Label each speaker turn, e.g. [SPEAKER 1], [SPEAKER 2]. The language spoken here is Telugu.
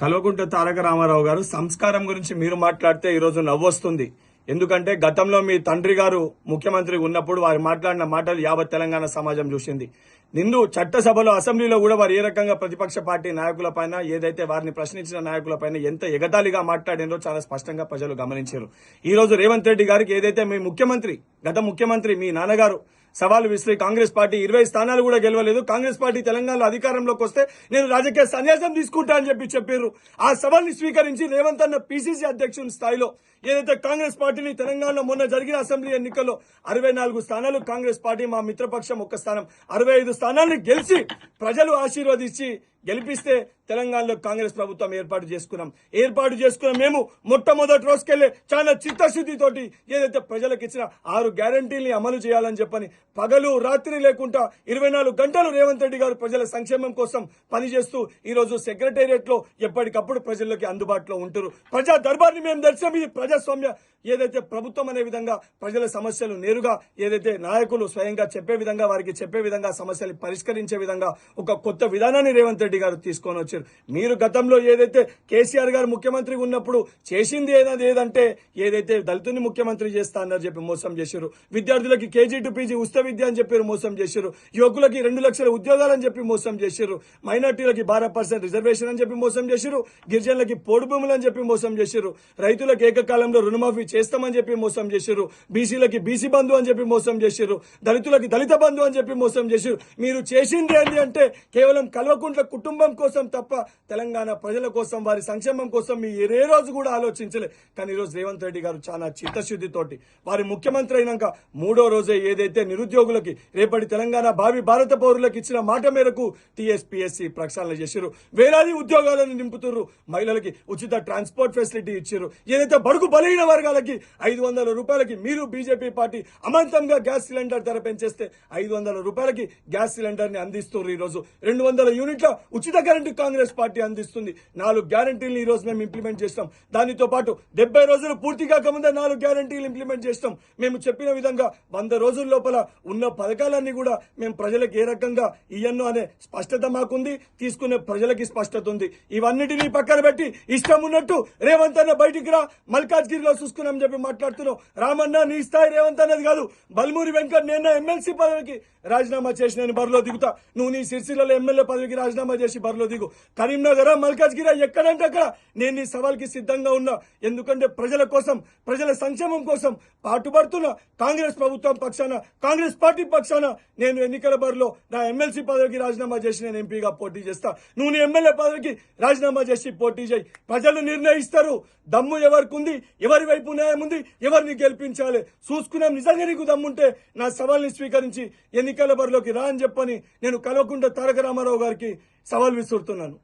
[SPEAKER 1] కల్వకుంట్ల తారక రామారావు గారు సంస్కారం గురించి మీరు మాట్లాడితే ఈరోజు నవ్వొస్తుంది. ఎందుకంటే గతంలో మీ తండ్రి గారు ముఖ్యమంత్రి ఉన్నప్పుడు వారు మాట్లాడిన మాటలు యావత్ తెలంగాణ సమాజం చూసింది. నిండు చట్టసభలో అసెంబ్లీలో కూడా వారు ఏ రకంగా ప్రతిపక్ష పార్టీ నాయకులపైన ఏదైతే వారిని ప్రశ్నించిన నాయకులపైన ఎంత ఎగతాళిగా మాట్లాడినో చాలా స్పష్టంగా ప్రజలు గమనించారు. ఈ రోజు రేవంత్ రెడ్డి గారికి ఏదైతే మీ ముఖ్యమంత్రి గత ముఖ్యమంత్రి మీ నాన్నగారు సవాలు విసిరి కాంగ్రెస్ పార్టీ 20 స్థానాలు కూడా గెలవలేదు, కాంగ్రెస్ పార్టీ తెలంగాణలో అధికారంలోకి వస్తే నేను రాజకీయ సన్యాసం తీసుకుంటా అని చెప్పారు. ఆ సవాల్ని స్వీకరించి రేవంత్ అన్న పిసిసి అధ్యక్షుని స్థాయిలో ఏదైతే కాంగ్రెస్ పార్టీని తెలంగాణలో మొన్న జరిగిన అసెంబ్లీ ఎన్నికల్లో 64 స్థానాలు కాంగ్రెస్ పార్టీ, మా మిత్రపక్షం 1 స్థానం 65 స్థానాలను గెలిచి ప్రజలు ఆశీర్వదించి గెలిపిస్తే తెలంగాణలో కాంగ్రెస్ ప్రభుత్వం ఏర్పాటు చేసుకున్నాం. మేము మొట్టమొదటి రోజుకెళ్లే చాలా చిత్తశుద్ధితోటి ఏదైతే ప్రజలకు ఇచ్చిన 6 గ్యారంటీల్ని అమలు చేయాలని చెప్పని పగలు రాత్రి లేకుండా 24 గంటలు రేవంత్ రెడ్డి గారు ప్రజల సంక్షేమం కోసం పనిచేస్తూ ఈ రోజు సెక్రటేరియట్ లో ఎప్పటికప్పుడు ప్రజల్లోకి అందుబాటులో ఉంటారు. ప్రజా దర్బార్ని మేము దర్శనం. ఇది ప్రజాస్వామ్య ఏదైతే ప్రభుత్వం అనే విధంగా ప్రజల సమస్యలు నేరుగా ఏదైతే నాయకులు స్వయంగా చెప్పే విధంగా వారికి చెప్పే విధంగా సమస్యలు పరిష్కరించే విధంగా ఒక కొత్త విధానాన్ని రేవంత్ రెడ్డి గారు తీసుకొని వచ్చారు. మీరు గతంలో ఏదైతే కేసీఆర్ గారు ముఖ్యమంత్రి ఉన్నప్పుడు చేసింది ఏదంటే ఏదైతే దళితుని ముఖ్యమంత్రి చేస్తా అన్నారు చెప్పి మోసం చేశారు. విద్యార్థులకి KG to PG ఉచిత విద్య అని చెప్పి మోసం చేశారు. యువకులకి 2 లక్షల ఉద్యోగాలని చెప్పి మోసం చేశారు. మైనార్టీలకి 12% రిజర్వేషన్ అని చెప్పి మోసం చేశారు. గిరిజనులకి పోడు భూములు అని చెప్పి మోసం చేశారు. రైతులకు ఏకకాలంలో రుణమాఫీ చేస్తామని చెప్పి మోసం చేశారు. బీసీలకి బీసీ బంధు అని చెప్పి మోసం చేశారు. దళితులకి దళిత బంధు అని చెప్పి మోసం చేశారు. మీరు చేసింది ఏంటి అంటే కేవలం కల్వకుంట్ల కుటుంబం కోసం తప్ప తెలంగాణ ప్రజల కోసం వారి సంక్షేమం కోసం మీ ఏ రోజు కూడా ఆలోచించలే. కానీ ఈ రోజు రేవంత్ రెడ్డి గారు చాలా చిత్తశుద్ధితోటి వారి ముఖ్యమంత్రి అయినాక 3వ రోజే ఏదైతే నిరుద్యోగులకి రేపటి తెలంగాణ భావి భారత పౌరులకు ఇచ్చిన మాట మేరకు TSPSC ప్రక్షాళన చేశారు. వేలాది ఉద్యోగాలను నింపుతున్నారు. మహిళలకి ఉచిత ట్రాన్స్పోర్ట్ ఫెసిలిటీ ఇచ్చారు. ఏదైతే బడుగు బలహీన వర్గాలకి 500 రూపాయలకి మీరు బీజేపీ పార్టీ అమాంతంగా గ్యాస్ సిలిండర్ ధర పెంచేస్తే 500 రూపాయలకి గ్యాస్ సిలిండర్ ని అందిస్తున్నారు. ఈ రోజు 200 యూనిట్ల ఉచిత కరెంటు కాంగ్రెస్ పార్టీ అందిస్తుంది. 4 గ్యారంటీలు ఈ రోజు మేము ఇంప్లిమెంట్ చేస్తాం. దానితో పాటు 70 రోజులు పూర్తి కాకముందే 4 గ్యారంటీలు ఇంప్లిమెంట్ చేస్తాం. మేము చెప్పిన విధంగా 100 రోజుల లోపల ఉన్న పథకాలన్నీ కూడా మేము ప్రజలకు ఏ రకంగా ఇయ్యను అనే స్పష్టత మాకుంది. తీసుకునే ప్రజలకి స్పష్టత ఉంది. ఇవన్నిటినీ పక్కన పెట్టి ఇష్టం ఉన్నట్టు రేవంత్ అన్న బయటికి రా మల్కాజ్గిరిలో చూసుకున్నాం చెప్పి మాట్లాడుతున్నావు. రామన్న నీ స్థాయి రేవంత్ అన్నది కాదు. బల్మూరి వెంకట్ నేను ఎమ్మెల్సీ పదవికి రాజీనామా చేసి నేను బరిలో దిగుతా. నువ్వు నీ సిరిసిల్లలో ఎమ్మెల్యే పదవికి రాజీనామా చేసి బరిలో దిగు. కరీంనగర్ మల్కాజ్గిరి ఎక్కడంటే అక్కడ నేను నీ సవాల్కి సిద్ధంగా ఉన్నా. ఎందుకంటే ప్రజల కోసం ప్రజల సంక్షేమం కోసం పాటుపడుతున్న కాంగ్రెస్ ప్రభుత్వం పక్షాన కాంగ్రెస్ పార్టీ పక్షాన నేను ఎన్నికల బరిలో నా ఎమ్మెల్సీ పదవికి రాజీనామా చేసి నేను ఎంపీగా పోటీ చేస్తా. నువ్వు నీ ఎమ్మెల్యే పదవికి రాజీనామా చేసి పోటీ చేయి. ప్రజలు నిర్ణయిస్తారు. దమ్ము ఎవరికి ఉంది, ఎవరి వైపు న్యాయం ఉంది, ఎవరిని గెలిపించాలి చూసుకున్నాం. నిజంగా నీకు దమ్ముంటే నా సవాల్ని స్వీకరించి ఎన్నికల బరిలోకి రా అని చెప్పని నేను కల్వకుంట్ల తారక రామారావు గారికి సవాల్ విసురుతున్నాను.